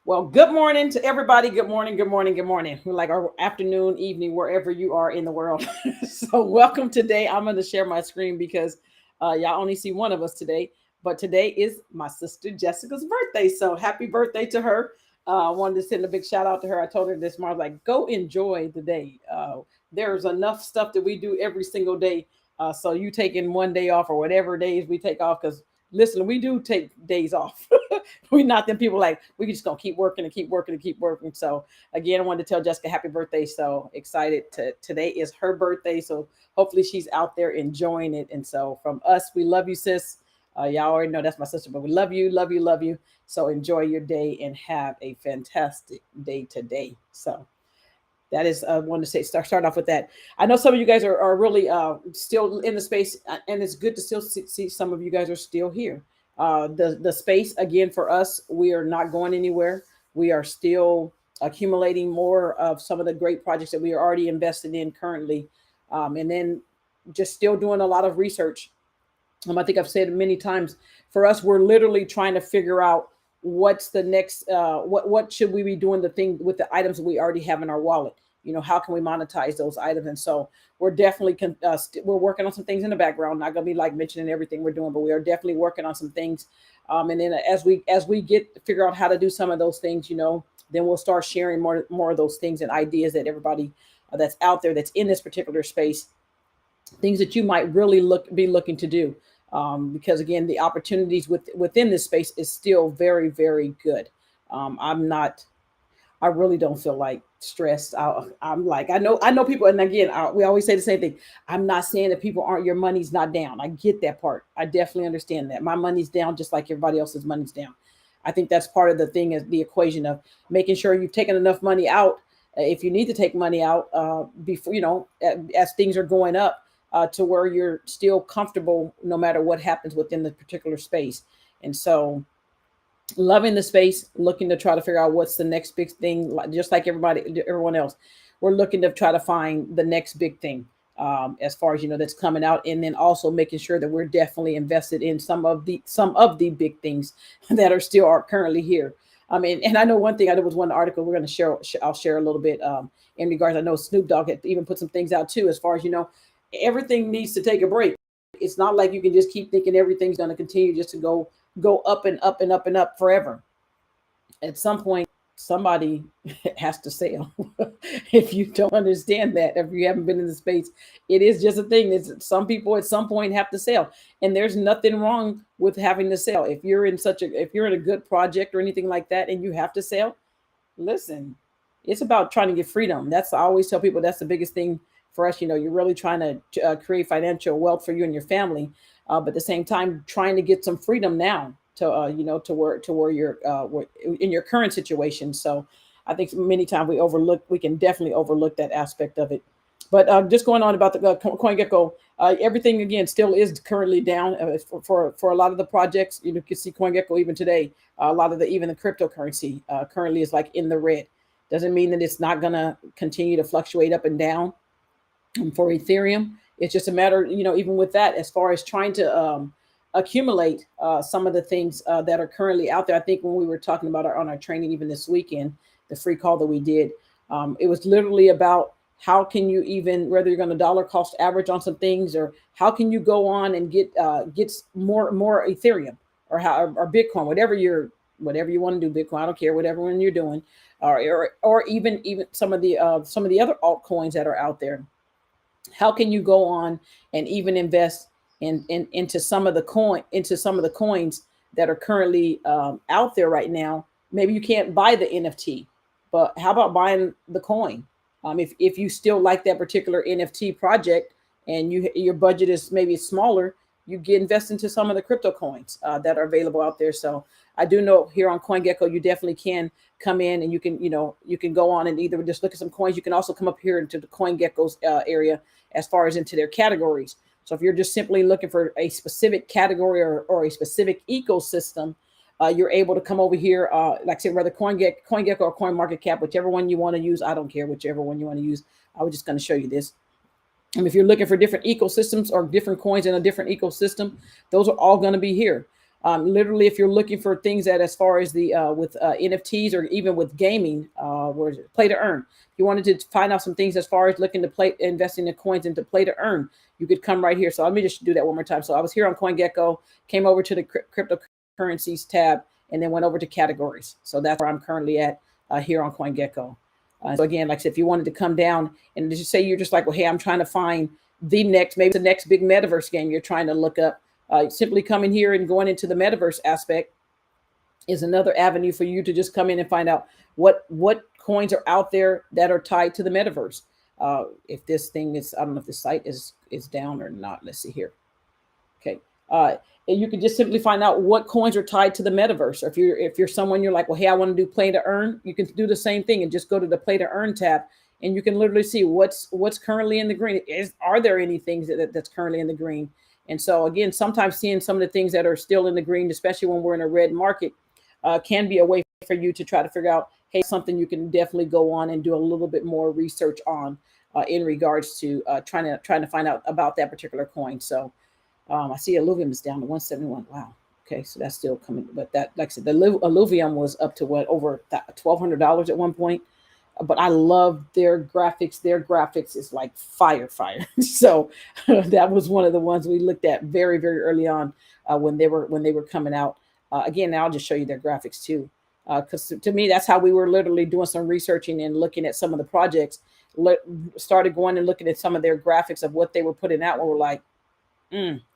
Well, good morning to everybody. Good morning, good morning, good morning. We're like our afternoon, evening, wherever you are in the world. So, welcome today. I'm going to share my screen because y'all only see one of us today. But today is my sister Jessica's birthday. So, happy birthday to her. I wanted to send a big shout out to her. I told her this morning, like, go enjoy the day. There's enough stuff that we do every single day. So, you taking one day off or whatever days we take off, because listen, we do take days off. We're not them people like we just gonna keep working and keep working and keep working. So again, I wanted to tell Jessica happy birthday. So excited to today is her birthday. So hopefully she's out there enjoying it. And so from us, we love you, sis. Y'all already know that's my sister, but we love you, love you, love you. So enjoy your day and have a fantastic day today. So that is wanted to say start off with that. I know some of you guys are really still in the space, and it's good to still see some of you guys are still here. The space again for us, we are not going anywhere. We are still accumulating more of some of the great projects that we are already invested in currently, and then just still doing a lot of research. I think I've said many times, for us, we're literally trying to figure out what's the next, what should we be doing the thing with the items that we already have in our wallet. How can we monetize those items? And so we're definitely we're working on some things in the background. Not gonna be like mentioning everything we're doing, but we are definitely working on some things. And then as we get figure out how to do some of those things, then we'll start sharing more of those things and ideas that everybody that's out there that's in this particular space, things that you might really be looking to do. Because again, the opportunities within this space is still very, very good. I really don't feel like stressed. I'm like, I know people, and again, we always say the same thing. I'm not saying that people aren't, your money's not down. I get that part. I definitely understand that my money's down just like everybody else's money's down. I think that's part of the thing, is the equation of making sure you've taken enough money out. If you need to take money out before, as things are going up, to where you're still comfortable no matter what happens within the particular space. And so, loving the space, looking to try to figure out what's the next big thing, just like everyone else. We're looking to try to find the next big thing, as far as that's coming out, and then also making sure that we're definitely invested in some of the big things that are currently here. I mean, and I know one thing. I know was one article we're going to share. I'll share a little bit in regards. I know Snoop Dogg had even put some things out too, as far as everything needs to take a break. It's not like you can just keep thinking everything's going to continue just to go up and up and up and up forever. At some point, somebody has to sell. If you don't understand that, if you haven't been in the space, it is just a thing. It's, some people at some point have to sell, and there's nothing wrong with having to sell. If you're in a good project or anything like that, and you have to sell, listen, it's about trying to get freedom. That's, I always tell people, that's the biggest thing for us. You're really trying to create financial wealth for you and your family, but at the same time trying to get some freedom now to to where you're in your current situation. So I think many times we can definitely overlook that aspect of it. But just going on about the CoinGecko, everything again still is currently down for a lot of the projects. You can see CoinGecko even today. A lot of even the cryptocurrency currently is like in the red. Doesn't mean that it's not going to continue to fluctuate up and down. For Ethereum, it's just a matter, even with that, as far as trying to accumulate some of the things that are currently out there. I think when we were talking about on our training, even this weekend, the free call that we did, it was literally about how can you, even whether you're going to dollar cost average on some things, or how can you go on and get more Ethereum or Bitcoin, whatever you want to do, Bitcoin, I don't care, whatever one you're doing, or even some of the other altcoins that are out there. How can you go on and even invest into some of the coins that are currently out there right now. Maybe you can't buy the NFT, but how about buying the coin? If you still like that particular NFT project and your budget is maybe smaller, you get invest into some of the crypto coins that are available out there. So I do know here on CoinGecko, you definitely can come in and you can go on and either just look at some coins. You can also come up here into the CoinGecko's area as far as into their categories. So if you're just simply looking for a specific category or a specific ecosystem, you're able to come over here, like I said, whether CoinGecko or CoinMarketCap, whichever one you want to use. I don't care whichever one you want to use. I was just going to show you this. And if you're looking for different ecosystems or different coins in a different ecosystem, those are all going to be here. Literally, if you're looking for things that as far as the with NFTs or even with gaming, where is it? Play to earn. If you wanted to find out some things as far as looking to investing in coins into play to earn, you could come right here. So let me just do that one more time. So I was here on CoinGecko, came over to the cryptocurrencies tab, and then went over to categories. So that's where I'm currently at here on CoinGecko. So again, like I said, if you wanted to come down and just say you're just like, well, hey, I'm trying to find maybe the next big metaverse game you're trying to look up, simply coming here and going into the metaverse aspect is another avenue for you to just come in and find out what coins are out there that are tied to the metaverse. If this thing is, I don't know if the site is down or not. Let's see here. Okay. And you can just simply find out what coins are tied to the metaverse. Or if you're someone you're like, well, hey, I want to do play to earn, you can do the same thing and just go to the play to earn tab, and you can literally see what's currently in the green. Are there any things that's currently in the green? And so again, sometimes seeing some of the things that are still in the green, especially when we're in a red market, can be a way for you to try to figure out, hey, something you can definitely go on and do a little bit more research on in regards to trying to find out about that particular coin. So. I see alluvium is down to 171. Wow. Okay, so that's still coming. But that, like I said, the alluvium was up to over $1,200 at one point. But I love their graphics. Their graphics is like fire. So that was one of the ones we looked at very, very early on when they were coming out. Again, now I'll just show you their graphics too, because to me that's how we were literally doing some researching and looking at some of the projects. Started going and looking at some of their graphics of what they were putting out. And we're like,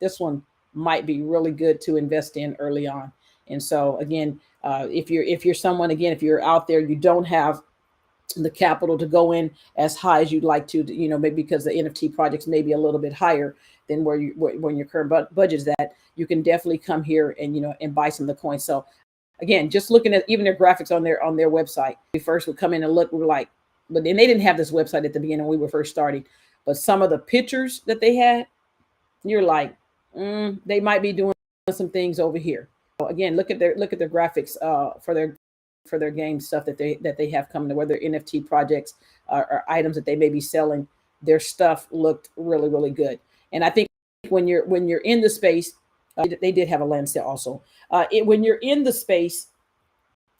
this one might be really good to invest in early on. And so again, if you're someone, again, if you're out there, you don't have the capital to go in as high as you'd like to, maybe because the NFT projects may be a little bit higher than when your current budget is at, you can definitely come here and, and buy some of the coins. So again, just looking at even their graphics on their website, we first would come in and look, we were like, but then they didn't have this website at the beginning when we were first starting, but some of the pictures that they had, you're like, they might be doing some things over here. So again, look at their graphics for their game stuff that they have coming, to whether NFT projects or items that they may be selling. Their stuff looked really, really good. And I think when you're in the space, they did have a land sale also. When you're in the space,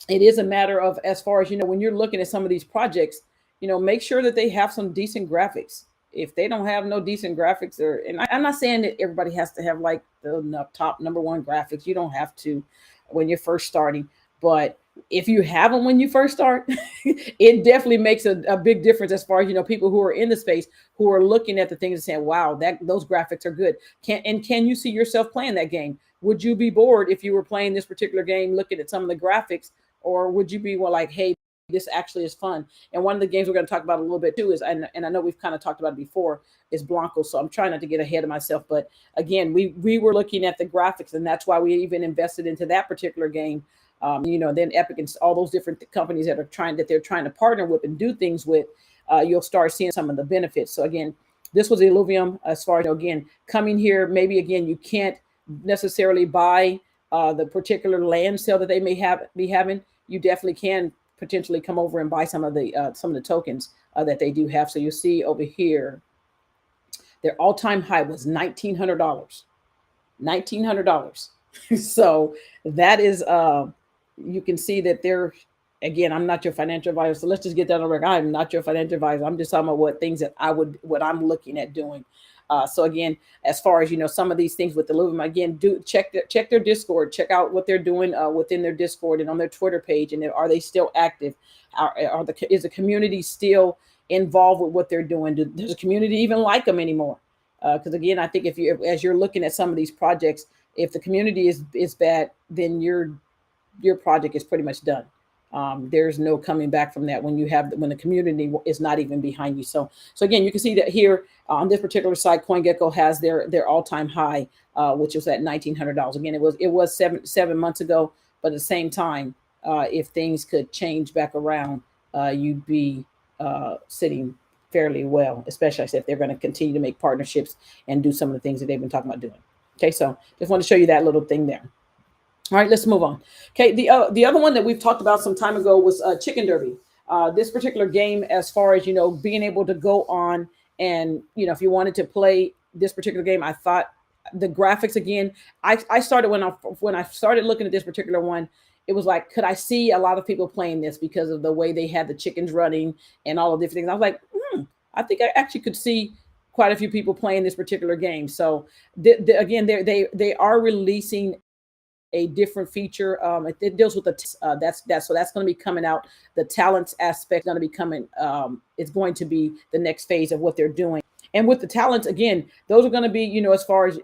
it is a matter of, as far as when you're looking at some of these projects, make sure that they have some decent graphics. If they don't have no decent graphics, and I'm not saying that everybody has to have like the top number one graphics. You don't have to when you're first starting, but if you have them when you first start, it definitely makes a big difference as far as people who are in the space, who are looking at the things and saying, wow, those graphics are good. Can you see yourself playing that game? Would you be bored if you were playing this particular game, looking at some of the graphics, or would you be like, hey, this actually is fun? And one of the games we're going to talk about a little bit too is, and I know we've kind of talked about it before, is blancos. So I'm trying not to get ahead of myself, but again, we were looking at the graphics, and that's why we even invested into that particular game. Then Epic and all those different companies that they're trying to partner with and do things with, you'll start seeing some of the benefits. So again, this was the alluvium. As far as again, coming here, maybe again, you can't necessarily buy the particular land sale that they may be having. You definitely can potentially come over and buy some of the tokens that they do have. So you'll see over here, their all-time high was $1,900. So that is, you can see that they're, again, I'm not your financial advisor, so let's just get that on record. I'm not your financial advisor. I'm just talking about what I'm looking at doing. So again, as far as some of these things with the Lumen, again, do check their Discord, check out what they're doing within their Discord and on their Twitter page, and are they still active? Is the community still involved with what they're doing? Does the community even like them anymore? Because again, I think if you, as you're looking at some of these projects, if the community is bad, then your project is pretty much done. There's no coming back from that when you have when the community is not even behind you. So again, you can see that here on this particular site, CoinGecko has their all time high, which was at $1,900. Again, it was 7 months ago, but at the same time, if things could change back around, you'd be sitting fairly well, especially if they're going to continue to make partnerships and do some of the things that they've been talking about doing. Okay, so just want to show you that little thing there. All right, let's move on. Okay, the other one that we've talked about some time ago was Chicken Derby. This particular game, as far as being able to go on and if you wanted to play this particular game, I thought the graphics again. I started when I started looking at this particular one. It was like, could I see a lot of people playing this because of the way they had the chickens running and all of different things? I was like, I think I actually could see quite a few people playing this particular game. So again, they are releasing a different feature. It deals with that's going to be coming out. The talents aspect going to be coming. It's going to be the next phase of what they're doing. And with the talents, again, those are going to be, as far as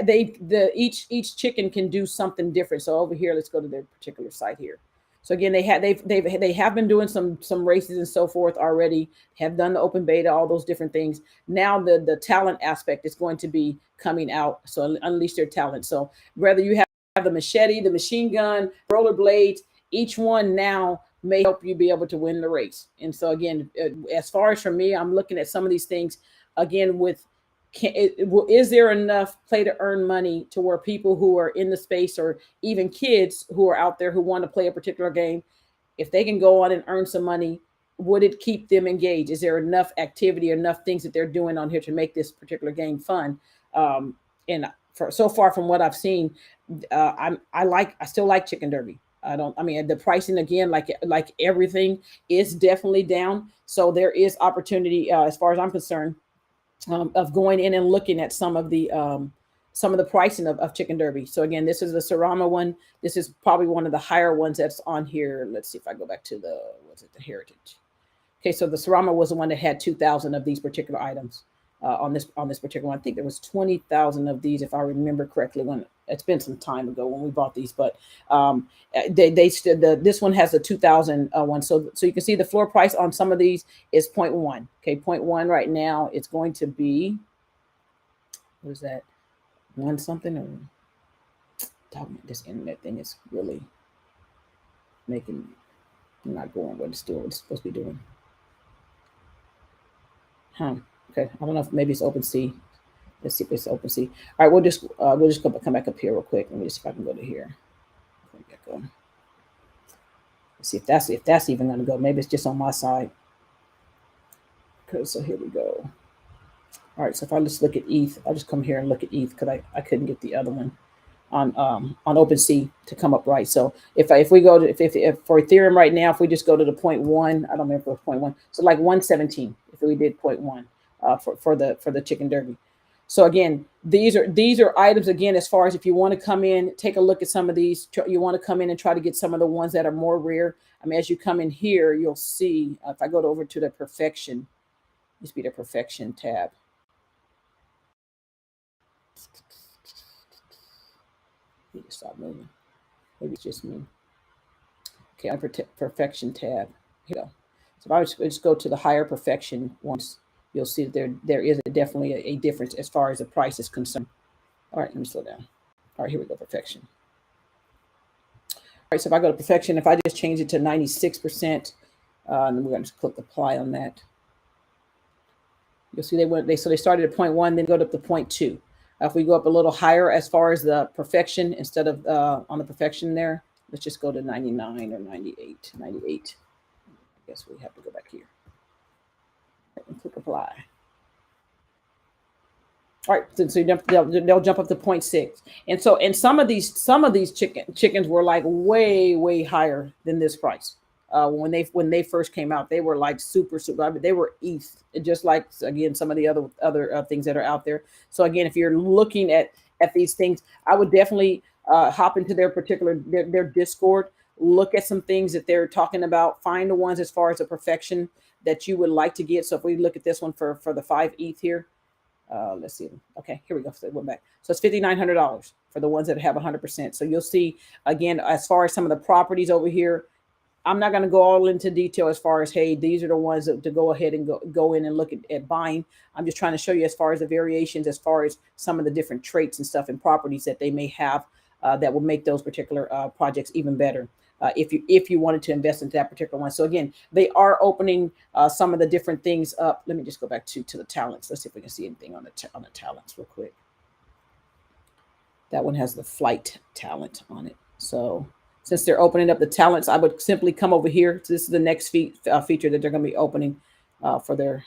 each chicken can do something different. So over here, let's go to their particular site here. So again, they have been doing some races and so forth already. Have done the open beta, all those different things. Now the talent aspect is going to be coming out. So unleash their talent. So whether you have the machete, the machine gun, rollerblades, each one now may help you be able to win the race. And so again, as far as for me, I'm looking at some of these things again is there enough play to earn money to where people who are in the space or even kids who are out there who want to play a particular game, if they can go on and earn some money, would it keep them engaged? Is there enough activity, enough things that they're doing on here to make this particular game fun? And so far from what I've seen, I still like Chicken Derby. The pricing again, like everything, is definitely down. So there is opportunity, as far as I'm concerned, of going in and looking at some of the pricing of Chicken Derby. So again, this is the Sarama one. This is probably one of the higher ones that's on here. Let's see if I go back to the Heritage. Okay, so the Sarama was the one that had 2,000 of these particular items. On this particular one, I think there was 20,000 of these, if I remember correctly. When it's been some time ago when we bought these, but this one has a 2,000 one. So you can see the floor price on some of these is 0.1. Okay, 0.1 right now. It's going to be, what is that? One something or this internet thing is really making not going what it's doing. What it's supposed to be doing. Okay, I don't know if maybe it's OpenSea. Let's see if it's OpenSea. All right, we'll just come back up here real quick. Let me just see if I can go to here. Let's see if that's even going to go. Maybe it's just on my side. Okay, so here we go. All right, so if I just look at ETH, I'll just come here and look at ETH because I couldn't get the other one on OpenSea to come up right. So if we go to if for Ethereum right now, if we just go to the 0.1, I don't remember 0.1, so like 117 if we did 0.1 for the Chicken Derby. So again, these are items again, as far as if you want to come in, take a look at some of these. You want to come in and try to get some of the ones that are more rare. I mean, as you come in here, you'll see if I go over to the perfection, this be the perfection tab. Let me just stop moving. Maybe it's just me. Okay, on perfection tab. Here we go. So if I would just go to the higher perfection ones, you'll see that there is definitely a difference as far as the price is concerned. All right, let me slow down. All right, here we go, perfection. All right, so if I go to perfection, if I just change it to 96%, and we're going to just click apply on that. You'll see they started at 0.1, then go up to 0.2. If we go up a little higher as far as the perfection, instead of on the perfection there, let's just go to 99 or 98. I guess we have to go back here and click apply. All right, so they'll jump up to 0.6, and some of these chickens were like way higher than this price. When they first came out, they were like super. I mean, they were ETH, just like again some of the other things that are out there. So again, if you're looking at these things, I would definitely hop into their Discord, look at some things that they're talking about, find the ones as far as the perfection that you would like to get. So if we look at this one for the 5 ETH here, Let's see. Okay, here we go. So it went back. So it's $5,900 for the ones that have 100%. So you'll see again, as far as some of the properties over here, I'm not going to go all into detail as far as, hey, these are the ones that, to go ahead and go in and look at buying. I'm just trying to show you as far as the variations, as far as some of the different traits and stuff and properties that they may have that will make those particular projects even better. If you wanted to invest into that particular one. So again, they are opening some of the different things up. Let me just go back to the talents. Let's see if we can see anything on the talents real quick. That one has the flight talent on it. So since they're opening up the talents, I would simply come over here. So this is the next feature that they're going to be opening for their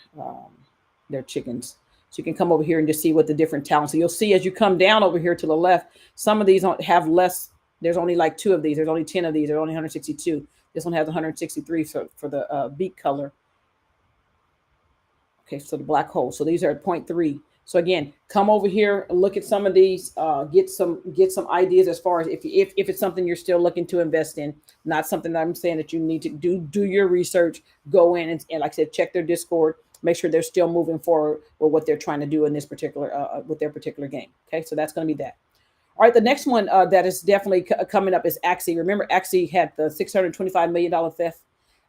chickens. So you can come over here and just see what the different talents. So you'll see as you come down over here to the left, some of these have less. There's only like 2 of these. There's only 10 of these. There's only 162. This one has 163 for the beak color. Okay, so the black hole. So these are at 0.3. So again, come over here, look at some of these, get some ideas as far as if it's something you're still looking to invest in. Not something that I'm saying that you need to do your research, go in and like I said, check their Discord, make sure they're still moving forward with what they're trying to do in this particular with their particular game. Okay, so that's going to be that. All right, the next one that is definitely coming up is Axi. Remember, Axi had the $625 million theft.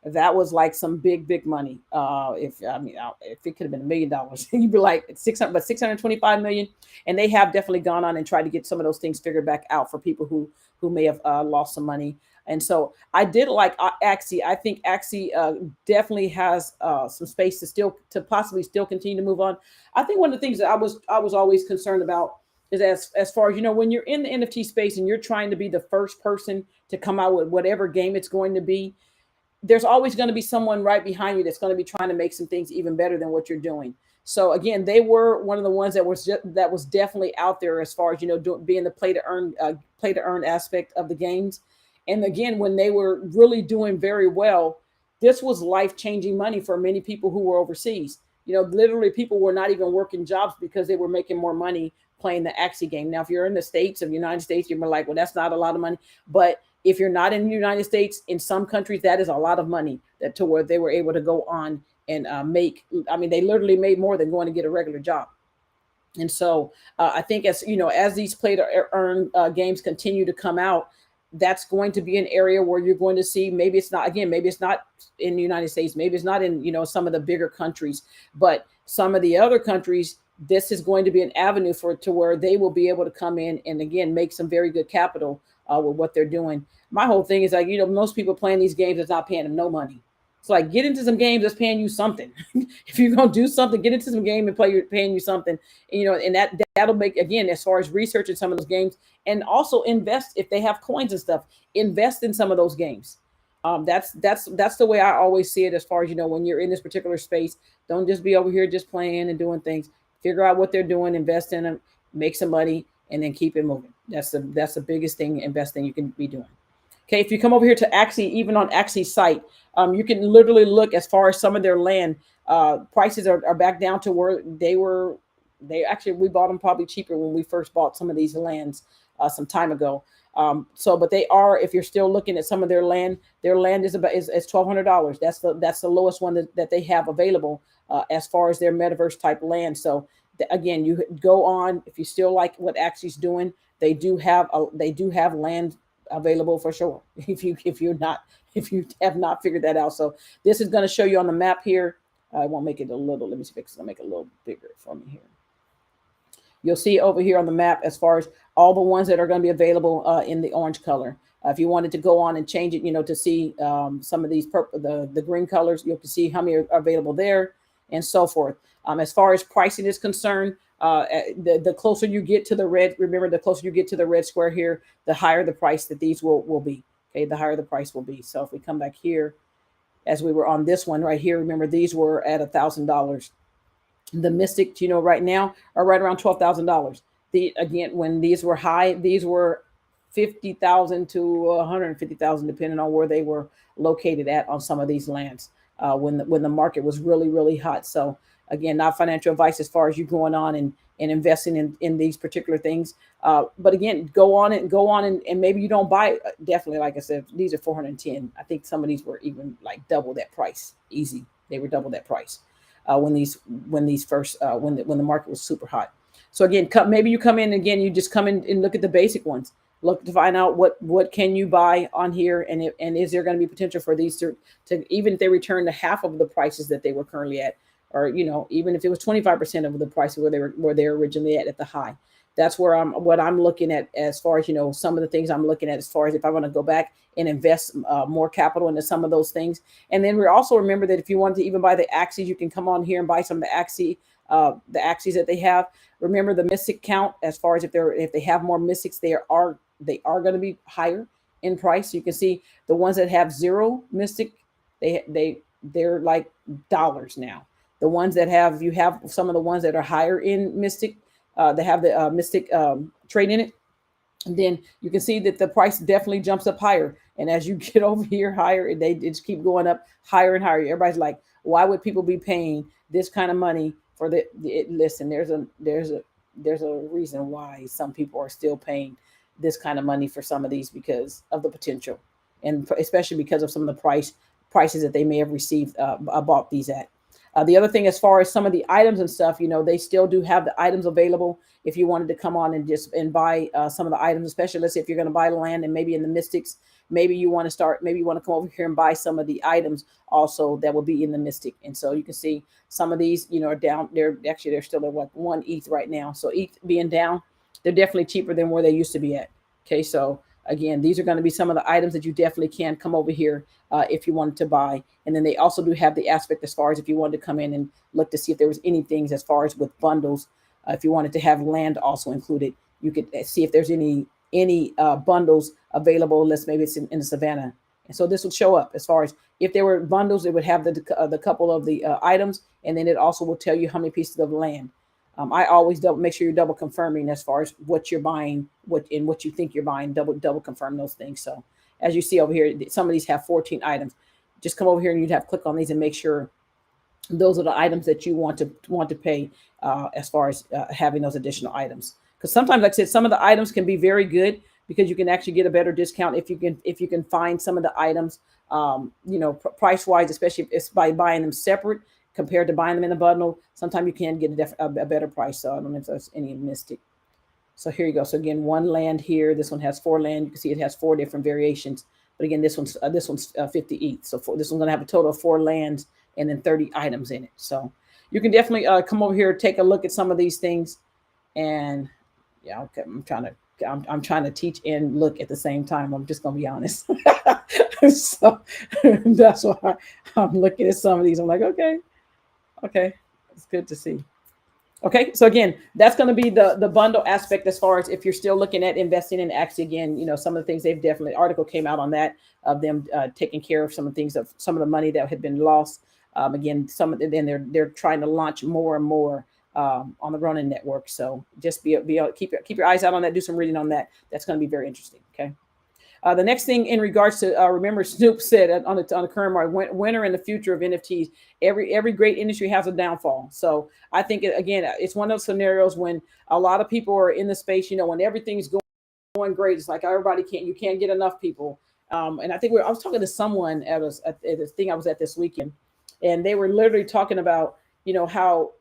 That was like some big money. If it could have been $1 million, you'd be like 600, but 625 million. And they have definitely gone on and tried to get some of those things figured back out for people who may have lost some money. And so I did like Axi. I think Axi definitely has some space to possibly still continue to move on. I think one of the things that I was always concerned about is as far as, when you're in the NFT space and you're trying to be the first person to come out with whatever game it's going to be, there's always going to be someone right behind you that's going to be trying to make some things even better than what you're doing. So again, they were one of the ones that was definitely out there as far as, being the play to earn aspect of the games. And again, when they were really doing very well, this was life-changing money for many people who were overseas. Literally people were not even working jobs because they were making more money playing the Axi game. Now, if you're in the States of the United States, you're like, well, that's not a lot of money. But if you're not in the United States, in some countries, that is a lot of money to where they were able to go on and make. I mean, they literally made more than going to get a regular job. And so I think as these play to earn games continue to come out, that's going to be an area where you're going to see, maybe it's not in the United States, maybe it's not in, some of the bigger countries, but some of the other countries, this is going to be an avenue to where they will be able to come in and again, make some very good capital with what they're doing. My whole thing is like, most people playing these games that's not paying them no money. It's like, get into some games that's paying you something. If you're going to do something, get into some game and paying you something, and that'll make, again, as far as researching some of those games, and also invest if they have coins and stuff, invest in some of those games. That's the way I always see it as far as, when you're in this particular space, don't just be over here just playing and doing things. Figure out what they're doing, invest in them, make some money, and then keep it moving. That's the biggest thing, investing you can be doing. Okay, if you come over here to Axi, even on Axi Site, you can literally look as far as some of their land prices are back down to where they were. We bought them probably cheaper when we first bought some of these lands some time ago. But they are, if you're still looking at some of their land is $1,200. That's the lowest one that they have available as far as their metaverse type land. So again, you go on, if you still like what Axi's doing, they do have land available for sure. If you have not figured that out. So this is going to show you on the map here. I won't make it a little, let me fix it. I'll make it a little bigger for me here. You'll see over here on the map as far as all the ones that are going to be available in the orange color. If you wanted to go on and change it, to see some of these purple, the green colors, you can see how many are available there and so forth. As far as pricing is concerned, the closer you get to the red, remember, the closer you get to the red square here, the higher the price that these will be. Okay, the higher the price will be. So if we come back here, as we were on this one right here, remember these were at $1,000. The Mystic, right now are right around $12,000. Again, when these were high, these were 50,000 to 150,000, depending on where they were located at on some of these lands when the market was really, really hot. So again, not financial advice as far as you going on and investing in these particular things. But again, go on and maybe you don't buy it. Definitely, like I said, these are 410. I think some of these were even like double that price. Easy. They were double that price. when the market was super hot. So again, maybe you come in again, you just come in and look at the basic ones. Look to find out what can you buy on here, and is there going to be potential for these to even if they return to half of the prices that they were currently at, or even if it was 25% of the price where they were originally at the high. That's where I'm looking at as far as some of the things I'm looking at as far as if I want to go back and invest more capital into some of those things. And then we also remember that if you want to even buy the Axis, you can come on here and buy some of the Axis that they have. Remember the mystic count as far as if they have more mystics, they are going to be higher in price. You can see the ones that have zero mystic, they're like dollars now. The ones that you have some of the ones that are higher in mystic, they have the mystic trade in it. And then you can see that the price definitely jumps up higher. And as you get over here higher, they just keep going up higher and higher. Everybody's like, why would people be paying this kind of money for listen, there's a reason why some people are still paying this kind of money for some of these, because of the potential, and especially because of some of the prices that they may have received bought these at. The other thing, as far as some of the items and stuff, they still do have the items available if you wanted to come on and buy some of the items, especially let's say if you're going to buy land and maybe in the mystics, maybe you want to come over here and buy some of the items also that will be in the mystic. And so you can see some of these, are down. They're still at what, 1 ETH right now. So ETH being down, they're definitely cheaper than where they used to be at. Okay, so again, these are going to be some of the items that you definitely can come over here if you wanted to buy. And then they also do have the aspect as far as if you wanted to come in and look to see if there was any things as far as with bundles. If you wanted to have land also included, you could see if there's any bundles available. Maybe it's in the Savannah. And so this would show up as far as if there were bundles, it would have the couple of the items, and then it also will tell you how many pieces of land. I always make sure you're double confirming as far as what you're buying, what you think you're buying, double confirm those things. So as you see over here, some of these have 14 items. Just come over here and you'd have to click on these and make sure those are the items that you want to pay as far as having those additional items. Because sometimes, like I said, some of the items can be very good because you can actually get a better discount if you can find some of the items, price wise, especially if it's by buying them separate compared to buying them in a bundle. Sometimes you can get a better price. So I don't know if there's any mystic. So here you go. So again, one land here. This one has 4 land. You can see it has 4 different variations. But again, this one's 50 ETH. So this one's going to have a total of 4 lands and then 30 items in it. So you can definitely come over here, take a look at some of these things. And yeah, okay, I'm trying to teach and look at the same time. I'm just going to be honest. So that's why I'm looking at some of these. I'm like, okay, it's good to see. Okay, so again, that's going to be the bundle aspect as far as if you're still looking at investing in Axi. Again, some of the things they've definitely, article came out on that, of them taking care of some of the things, of some of the money that had been lost. Again, then they're trying to launch more and more on the Ronin network. So just keep your eyes out on that. Do some reading on that. That's going to be very interesting. Okay. The next thing in regards to remember, Snoop said on the current market, winter and the future of NFTs. Every great industry has a downfall. So I think again, it's one of those scenarios when a lot of people are in the space. When everything's going great, it's like you can't get enough people. And I think I was talking to someone at a thing I was at this weekend, and they were literally talking about how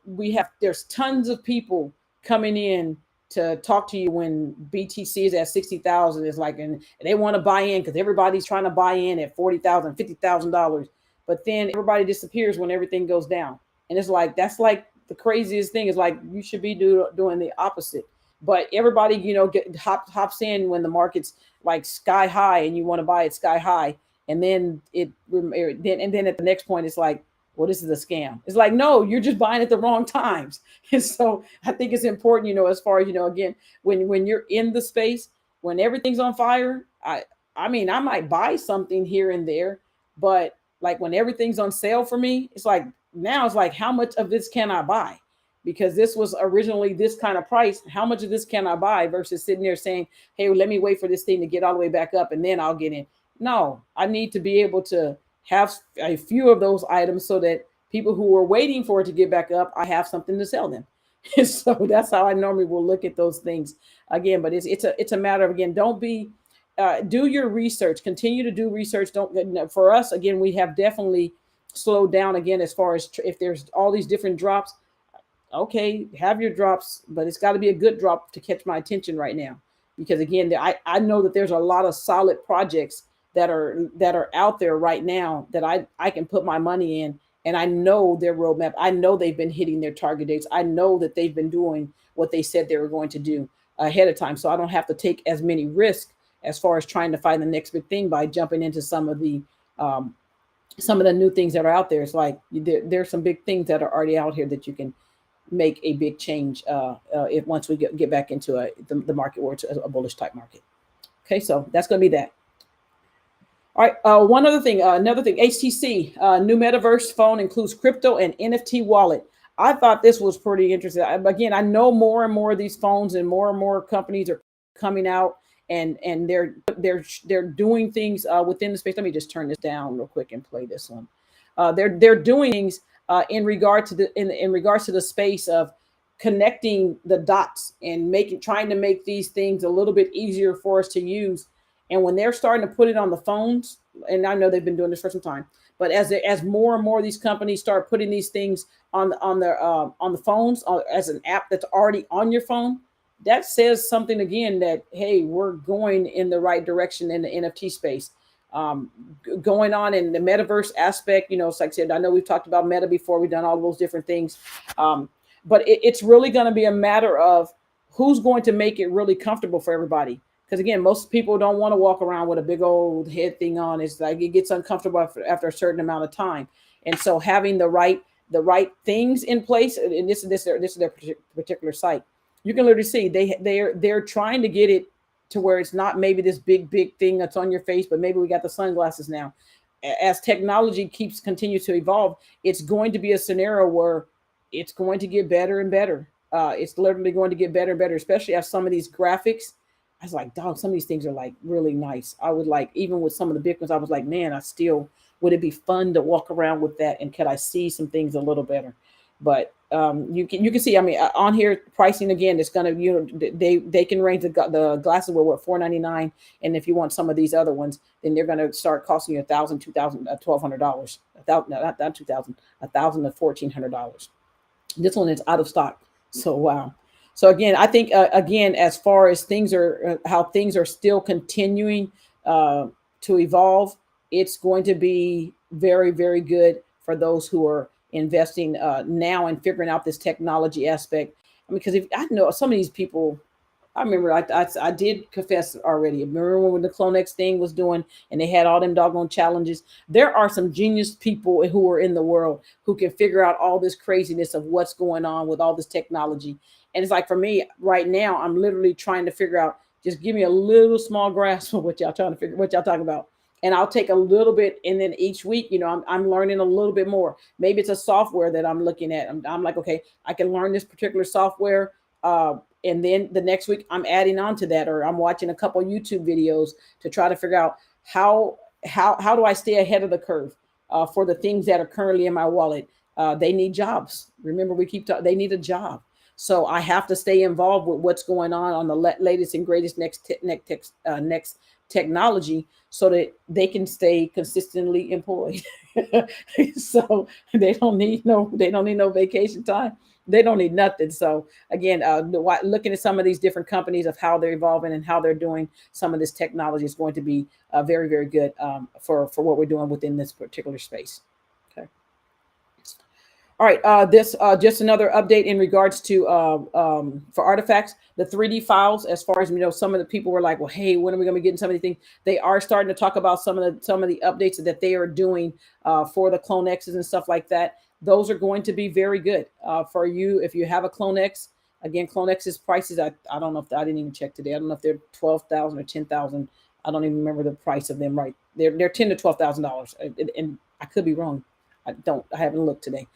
there's tons of people coming in to talk to you when BTC is at 60,000. It's like, and they want to buy in because everybody's trying to buy in at $40,000, $50,000. But then everybody disappears when everything goes down. And it's like, that's like the craziest thing, is like, you should be doing the opposite. But everybody, hops in when the market's like sky high and you want to buy it sky high. And then then at the next point, it's like, well, this is a scam. It's like, no, you're just buying at the wrong times. And so I think it's important, as far as, again, when you're in the space, when everything's on fire, I mean, I might buy something here and there, but like when everything's on sale for me, it's like, now it's like, how much of this can I buy? Because this was originally this kind of price. How much of this can I buy versus sitting there saying, hey, let me wait for this thing to get all the way back up and then I'll get in. No, I need to be able to have a few of those items so that people who are waiting for it to get back up, I have something to sell them. And so that's how I normally will look at those things again. But it's a matter of, again, don't be, do your research, continue to do research. For us, again, we have definitely slowed down again as far as if there's all these different drops. Okay, have your drops, but it's got to be a good drop to catch my attention right now. Because again, I know that there's a lot of solid projects that are out there right now that I can put my money in, and I know their roadmap. I know they've been hitting their target dates. I know that they've been doing what they said they were going to do ahead of time. So I don't have to take as many risks as far as trying to find the next big thing by jumping into um, some of the new things that are out there. It's like there's some big things that are already out here that you can make a big change if once we get back into the market where it's a bullish type market. Okay, so that's going to be that. All right. One other thing, another thing, HTC new Metaverse phone includes crypto and NFT wallet. I thought this was pretty interesting. Again, I know more and more of these phones and more companies are coming out, and they're doing things within the space. Let me just turn this down real quick and play this one. They're doing things in regard to in regards to the space of connecting the dots and trying to make these things a little bit easier for us to use. And when they're starting to put it on the phones, and I know they've been doing this for some time, but as more and more of these companies start putting these things on the phones as an app that's already on your phone, that says something again that, hey, we're going in the right direction in the NFT space. Going on in the metaverse aspect, it's like I said, I know we've talked about meta before, we've done all those different things, but it's really going to be a matter of who's going to make it really comfortable for everybody. Because again, most people don't want to walk around with a big old head thing on. It's like it gets uncomfortable after a certain amount of time. And so having the right things in place, and this is their particular site, you can literally see they're trying to get it to where it's not maybe this big thing that's on your face, but maybe we got the sunglasses now. As technology continues to evolve, it's going to be a scenario where it's going to get better and better. It's literally going to get better and better, especially as some of these graphics. I was like, dog, some of these things are like really nice. I would like, even with some of the big ones, I was like, man, would it be fun to walk around with that? And could I see some things a little better? But you can see, I mean, on here pricing again, it's gonna, they can range the glasses were what, $499, and if you want some of these other ones, then they're gonna start costing you $1,000, $2,000, $1,200, not 2,000, $1,000 to $1,400. This one is out of stock. So wow. So again, I think again, as far as things are, how things are still continuing to evolve, it's going to be very, very good for those who are investing now and figuring out this technology aspect. I mean, because if I know some of these people, I remember I did confess already. Remember when the CloneX thing was doing and they had all them doggone challenges? There are some genius people who are in the world who can figure out all this craziness of what's going on with all this technology. And it's like, for me right now, I'm literally trying to figure out, just give me a little small grasp of what y'all talking about. And I'll take a little bit. And then each week, I'm learning a little bit more. Maybe it's a software that I'm looking at. I'm like, okay, I can learn this particular software. And then the next week I'm adding on to that, or I'm watching a couple of YouTube videos to try to figure out how do I stay ahead of the curve for the things that are currently in my wallet. They need jobs. Remember, they need a job. So I have to stay involved with what's going on the latest and greatest next technology, so that they can stay consistently employed. So they don't need no vacation time. They don't need nothing. So again, looking at some of these different companies of how they're evolving and how they're doing some of this technology is going to be very, very good for what we're doing within this particular space. Okay. All right, this just another update in regards to for artifacts, the 3D files. As far as some of the people were like, well, hey, when are we going to be getting some of these things? They are starting to talk about some of the updates that they are doing for the CloneXs and stuff like that. Those are going to be very good for you if you have a CloneX. Again, CloneX's prices, I don't know if I didn't even check today. I don't know if they're 12,000 or 10,000. I don't even remember the price of them. Right, they're $10,000 to $12,000, and I could be wrong. I haven't looked today.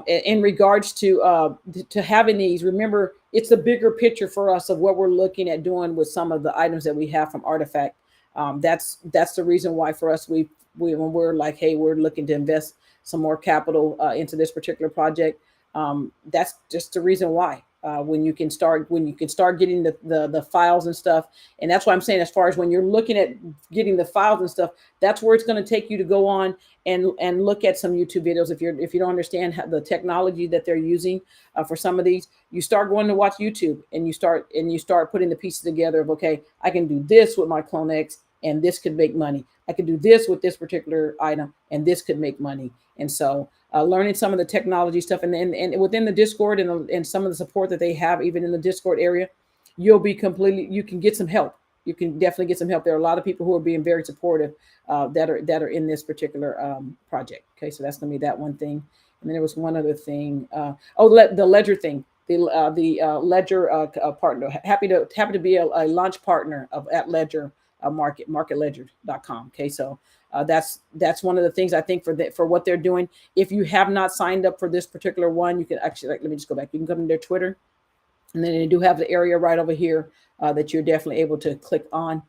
In regards to having these, remember, it's a bigger picture for us of what we're looking at doing with some of the items that we have from Artifact. That's the reason why for us, when we're like, hey, we're looking to invest some more capital into this particular project. That's just the reason why. when you can start getting the files and stuff. And that's why I'm saying, as far as when you're looking at getting the files and stuff, that's where it's going to take you to go on and look at some YouTube videos. If you don't understand how the technology that they're using for some of these, you start going to watch YouTube, and you start putting the pieces together of, okay, I can do this with my Clone X, and this could make money. I could do this with this particular item, and this could make money. And so learning some of the technology stuff, and within the Discord and some of the support that they have, even in the Discord area, you can get some help. You can definitely get some help. There are a lot of people who are being very supportive that are in this particular project. Okay, so that's going to be that one thing. And then there was one other thing. The Ledger thing. The Ledger partner. Happy to be a launch partner at Ledger Market, marketledger.com. Okay, so that's one of the things I think for what they're doing. If you have not signed up for this particular one, you can actually, let me just go back. You can come to their Twitter, and then they do have the area right over here that you're definitely able to click on,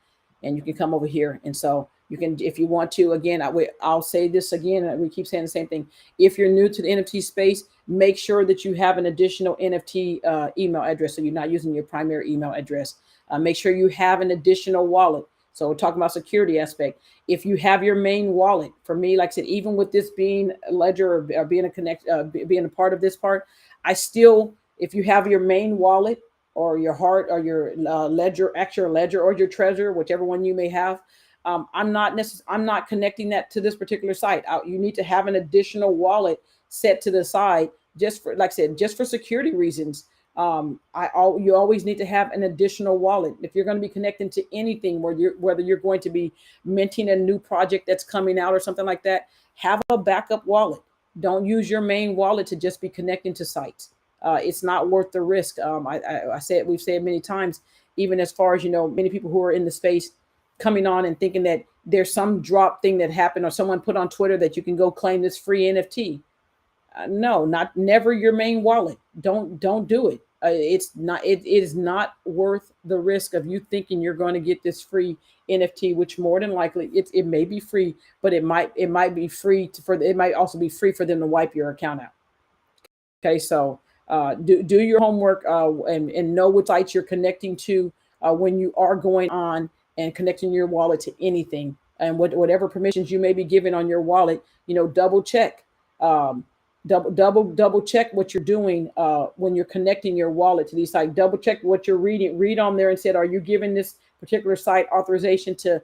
and you can come over here. And so you can, if you want to, again, I'll say this again, and we keep saying the same thing. If you're new to the NFT space, make sure that you have an additional NFT email address, so you're not using your primary email address. Make sure you have an additional wallet. So we're talking about security aspect. If you have your main wallet, for me, like I said, even with this being a Ledger or being a part of this part, I still, if you have your main wallet or your heart or your Ledger, actual Ledger or your Trezor, whichever one you may have, I'm not connecting that to this particular site. You need to have an additional wallet set to the side, just for, like I said, just for security reasons. You always need to have an additional wallet if you're going to be connecting to anything, whether you're going to be minting a new project that's coming out or something like that. Have a backup wallet. Don't use your main wallet to just be connecting to sites. It's not worth the risk. We've said many times, even as far as, many people who are in the space coming on and thinking that there's some drop thing that happened, or someone put on Twitter that you can go claim this free NFT. No, never your main wallet. Don't do it. It is not worth the risk of you thinking you're going to get this free NFT, which more than likely it may be free, but it might be free it might also be free for them to wipe your account out. Okay, so do your homework and know what sites you're connecting to when you are going on and connecting your wallet to anything, and whatever permissions you may be given on your wallet. Double check. Double check what you're doing when you're connecting your wallet to these sites. Double check what you're reading. Read on there and said, are you giving this particular site authorization to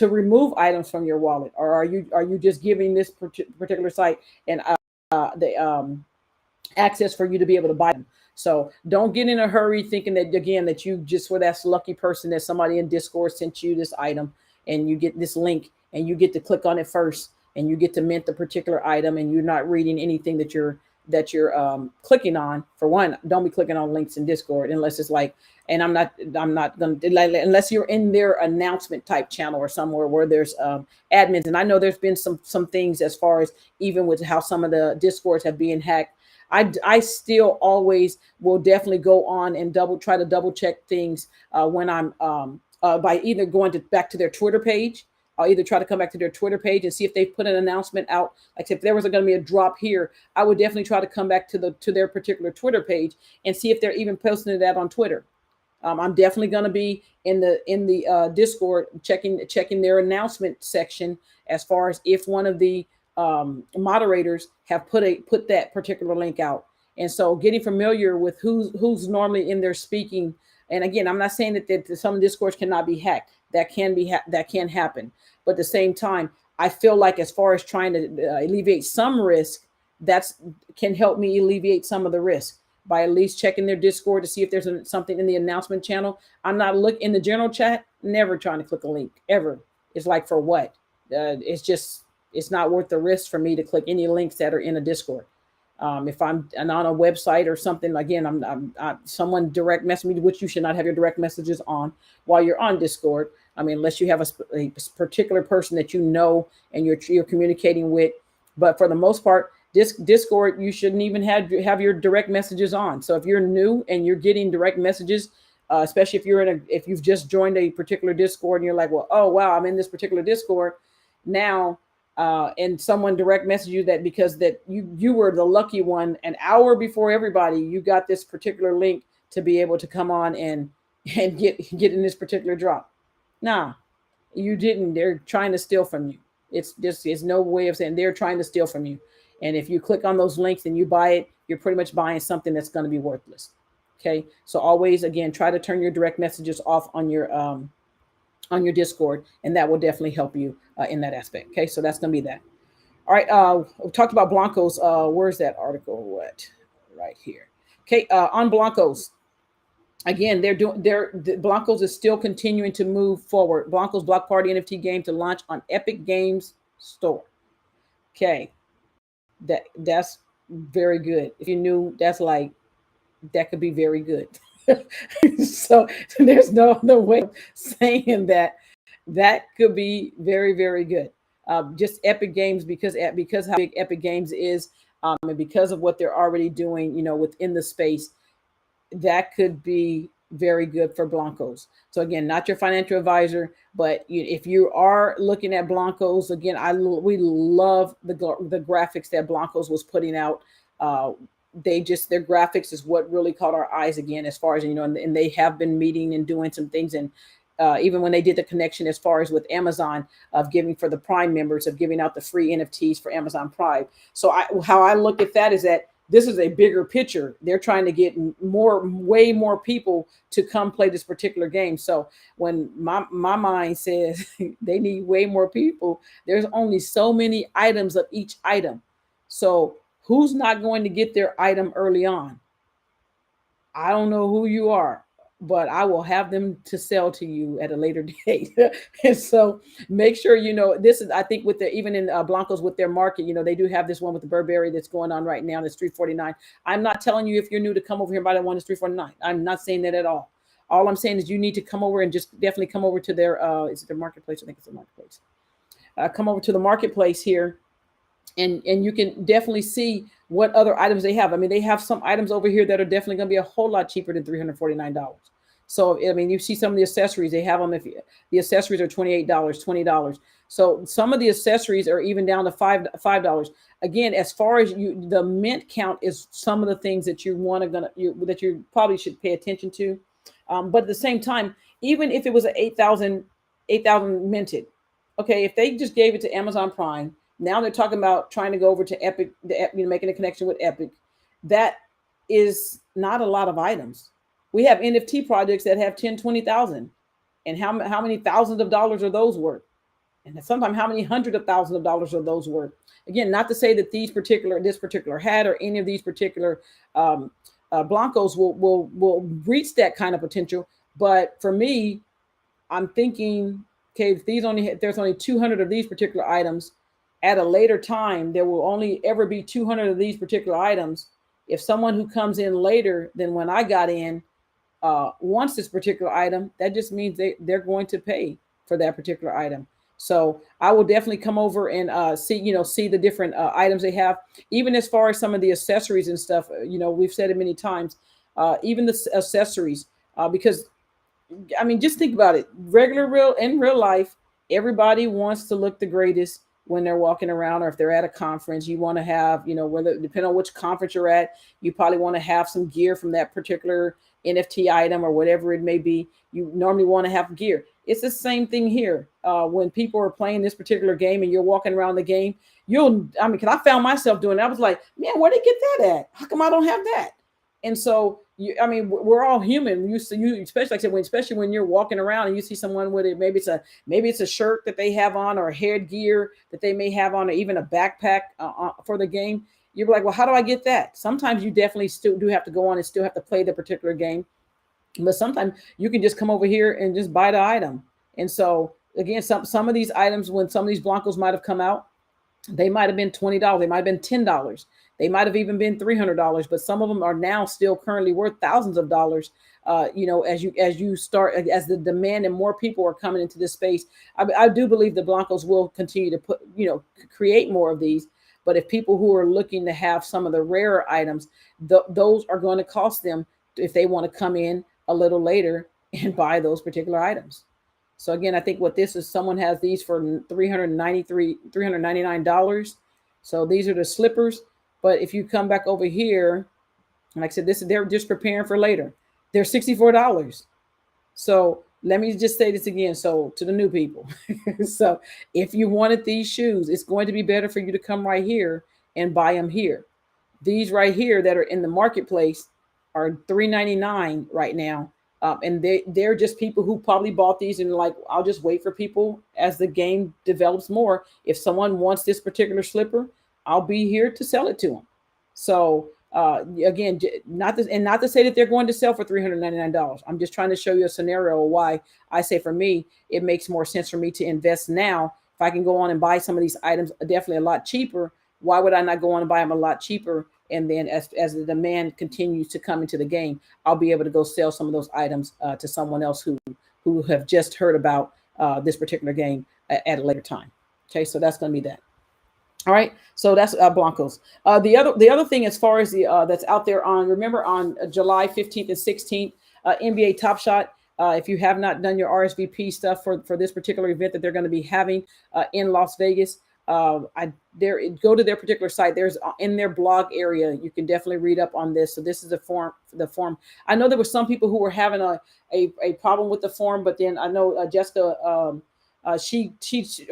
remove items from your wallet, or are you just giving this particular site and the access for you to be able to buy them? So don't get in a hurry thinking that you just were that lucky person that somebody in Discord sent you this item and you get this link and you get to click on it first and you get to mint the particular item, and you're not reading anything that you're clicking on. For one, don't be clicking on links in Discord unless it's like, and I'm not going to, unless you're in their announcement type channel or somewhere where there's admins. And I know there's been some things as far as even with how some of the Discords have been hacked. I still always will definitely go on and try to double check things when I'm by either going back to their Twitter page. I'll either try to come back to their Twitter page and see if they put an announcement out. Like if there was going to be a drop here, I would definitely try to come back to their particular Twitter page and see if they're even posting that on Twitter. I'm definitely going to be in the Discord checking their announcement section as far as if one of the moderators have put that particular link out. And so getting familiar with who's normally in there speaking. And again, I'm not saying that some Discords cannot be hacked. That can happen. But at the same time, I feel like as far as trying to alleviate some risk, that can help me alleviate some of the risk by at least checking their Discord to see if there's something in the announcement channel. I'm not looking in the general chat, never trying to click a link ever. It's like, for what? It's not worth the risk for me to click any links that are in a Discord. If I'm on a website or something, again, someone direct message me, which you should not have your direct messages on while you're on Discord. I mean, unless you have a particular person that you know and you're communicating with. But for the most part, Discord, you shouldn't even have your direct messages on. So if you're new and you're getting direct messages, especially if you've just joined a particular Discord and you're like, well, oh wow, I'm in this particular Discord now. And someone direct message you because you were the lucky one, an hour before everybody, you got this particular link to be able to come on and get in this particular drop. Nah, you didn't. They're trying to steal from you. It's no way of saying they're trying to steal from you. And if you click on those links and you buy it, you're pretty much buying something that's going to be worthless. Okay, so always again try to turn your direct messages off on your Discord, and that will definitely help you in that aspect. Okay, so that's going to be that. All right, we talked about blancos. Where's that article? What? Right here. Okay, on blancos. Again, the blancos is still continuing to move forward. Blancos Block Party NFT game to launch on Epic Games Store. Okay, that's very good. If you knew, that's like that could be very good. So there's no other way of saying that that could be very, very good. Just Epic Games, because how big Epic Games is, and because of what they're already doing, within the space, that could be very good for blancos. So again, not your financial advisor, but if you are looking at blancos, again, we love the graphics that blancos was putting out. Their graphics is what really caught our eyes again, as far as and they have been meeting and doing some things. And even when they did the connection as far as with Amazon of giving for the Prime members, of giving out the free NFTs for Amazon Prime. So how I look at that is that this is a bigger picture. They're trying to get way more people to come play this particular game. So when my mind says they need way more people, there's only so many items of each item. So who's not going to get their item early on? I don't know who you are, but I will have them to sell to you at a later date. And so make sure, this is, I think even in Blancos with their market, they do have this one with the Burberry that's going on right now. That's $349. I'm not telling you if you're new to come over here and buy that one, it's $349. I'm not saying that at all. All I'm saying is you need to come over and just definitely come over to their, is it their marketplace? I think it's the marketplace. Come over to the marketplace here. And you can definitely see what other items they have. I mean, they have some items over here that are definitely going to be a whole lot cheaper than $349. So, I mean, you see some of the accessories they have them. If the accessories are $28, $20. So some of the accessories are even down to $5. Again, as far as the mint count is some of the things that that you probably should pay attention to. But at the same time, even if it was an 8,000 minted, okay, if they just gave it to Amazon Prime. Now they're talking about trying to go over to Epic, making a connection with Epic. That is not a lot of items. We have NFT projects that have 10, 20,000. And how many thousands of dollars are those worth? And sometimes how many hundreds of thousands of dollars are those worth? Again, not to say that this particular hat or any of these particular blancos will reach that kind of potential. But for me, I'm thinking, okay, if there's only 200 of these particular items, at a later time, there will only ever be 200 of these particular items. If someone who comes in later than when I got in wants this particular item, that just means they're going to pay for that particular item. So I will definitely come over and see the different items they have, even as far as some of the accessories and stuff. We've said it many times, even the accessories, because I mean, just think about it. In real life, everybody wants to look the greatest when they're walking around, or if they're at a conference. You want to have, whether depending on which conference you're at, you probably want to have some gear from that particular NFT item or whatever it may be. You normally want to have gear. It's the same thing here. When people are playing this particular game and you're walking around the game, because I found myself doing it. I was like, man, where'd they get that at? How come I don't have that? And so, we're all human. You especially, like I said, especially when you're walking around and you see someone with it, maybe it's a shirt that they have on, or a headgear that they may have on, or even a backpack for the game. You're like, well, how do I get that? Sometimes you definitely still do have to go on and still have to play the particular game, but sometimes you can just come over here and just buy the item. And so again, some of these items, when some of these blancos might have come out, they might have been $20. They might have been $10. They might have even been $300, but some of them are now still currently worth thousands of dollars. As the demand and more people are coming into this space, I do believe the blancos will continue to create more of these. But if people who are looking to have some of the rarer items, those are going to cost them if they want to come in a little later and buy those particular items. So again, I think what this is, someone has these for $399. So these are the slippers. But if you come back over here, and like I said, they're just preparing for later. They're $64. So let me just say this again. So to the new people, so if you wanted these shoes, it's going to be better for you to come right here and buy them here. These right here that are in the marketplace are $3.99 right now. And they're just people who probably bought these and like, I'll just wait for people as the game develops more. If someone wants this particular slipper, I'll be here to sell it to them. So again, not to say that they're going to sell for $399. I'm just trying to show you a scenario why I say for me it makes more sense for me to invest now. If I can go on and buy some of these items definitely a lot cheaper, why would I not go on and buy them a lot cheaper? And then as the demand continues to come into the game, I'll be able to go sell some of those items to someone else who have just heard about this particular game at a later time. Okay, so that's going to be that. All right, so that's blancos. The other thing as far as the that's out there on, remember on July 15th and 16th, NBA Top Shot. If you have not done your RSVP stuff for this particular event that they're going to be having in Las Vegas, go to their particular site. There's in their blog area, you can definitely read up on this. So this is the form. I know there were some people who were having a problem with the form, but then I know Jessica, she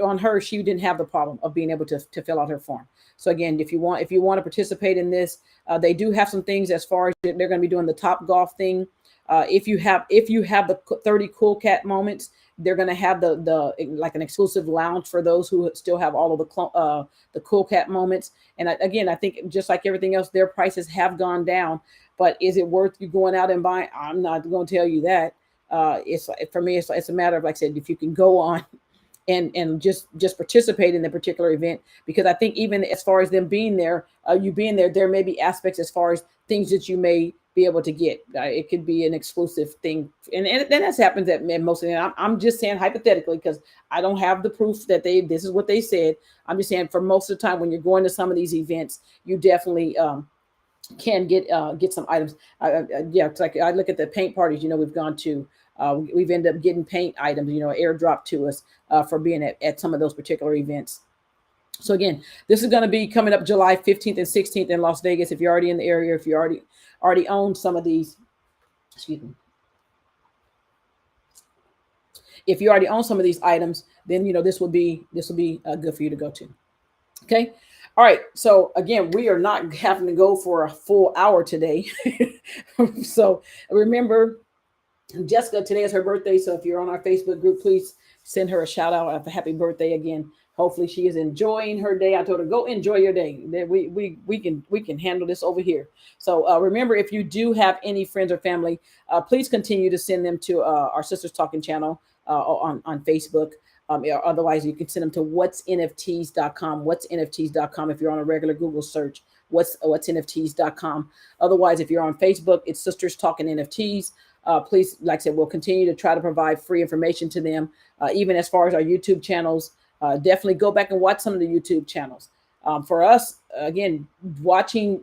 on her, she didn't have the problem of being able to fill out her form. So again, if you want to participate in this, they do have some things as far as they're going to be doing the Top Golf thing. If you have the 30 cool cat moments, they're going to have the like an exclusive lounge for those who still have all of the cool cat moments. And again, I think just like everything else, their prices have gone down. But is it worth you going out and buying? I'm not going to tell you that. It's for me, it's a matter of, like I said, if you can go on and just participate in the particular event, because I think even as far as them being there, there may be aspects as far as things that you may be able to get. It could be an exclusive thing, and then that happens at most of them. I'm just saying hypothetically, because I don't have the proof that this is what they said. I'm just saying for most of the time when you're going to some of these events, you definitely can get some items. Yeah, it's like I look at the paint parties. We've gone to. We've ended up getting paint items, airdropped to us for being at some of those particular events. So again, this is going to be coming up July 15th and 16th in Las Vegas. If you're already in the area, if you already own some of these, excuse me. If you already own some of these items, then this will be good for you to go to. Okay. All right. So again, we are not having to go for a full hour today. So remember, Jessica, today is her birthday. So if you're on our Facebook group, please send her a shout out of a happy birthday again. Hopefully she is enjoying her day. I told her, go enjoy your day. We can handle this over here. So remember, if you do have any friends or family, please continue to send them to our Sisters Talking channel on Facebook. Otherwise, you can send them to whatsnfts.com. Whatsnfts.com if you're on a regular Google search. Whatsnfts.com. Otherwise, if you're on Facebook, it's Sisters Talking NFTs. Please, like I said, we'll continue to try to provide free information to them. Even as far as our YouTube channels, definitely go back and watch some of the YouTube channels. For us, again, watching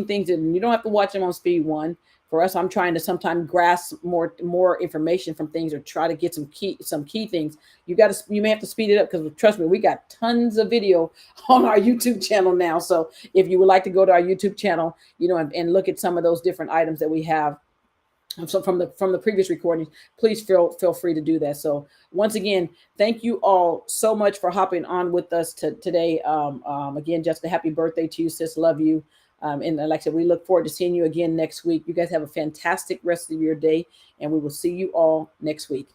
things, and you don't have to watch them on speed one. For us, I'm trying to sometimes grasp more information from things, or try to get some key things. You may have to speed it up, because trust me, we got tons of video on our YouTube channel now. So if you would like to go to our YouTube channel, and look at some of those different items that we have. So from the previous recordings, please feel free to do that. So once again, thank you all so much for hopping on with us today. Again, Jessica, happy birthday to you, sis. Love you. And like I said, we look forward to seeing you again next week. You guys have a fantastic rest of your day, and we will see you all next week.